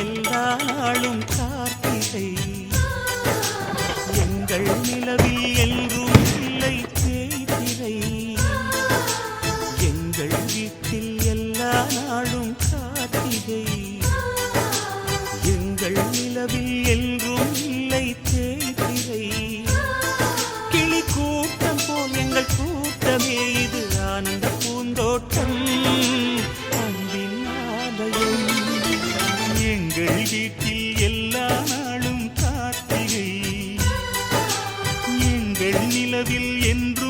எல்லா நாளும் கார்த்திகை எங்கள் நிலவில் என்றும் இல்லை தேய்திரை எங்கள் வீட்டில் எல்லா நாளும் கார்த்திகை எங்கள் நிலவில் என்றும் இல்லை தேய்திரை கிளி கூட்டம் போல் எங்கள் கூட்டமே இது ஆனந்த பூந்தோட்டம் அன்பின் ஆலயம் எங்கள் வீட்டில் எல்லா நாளும் கார்த்திகை எங்கள் நிலவில் என்று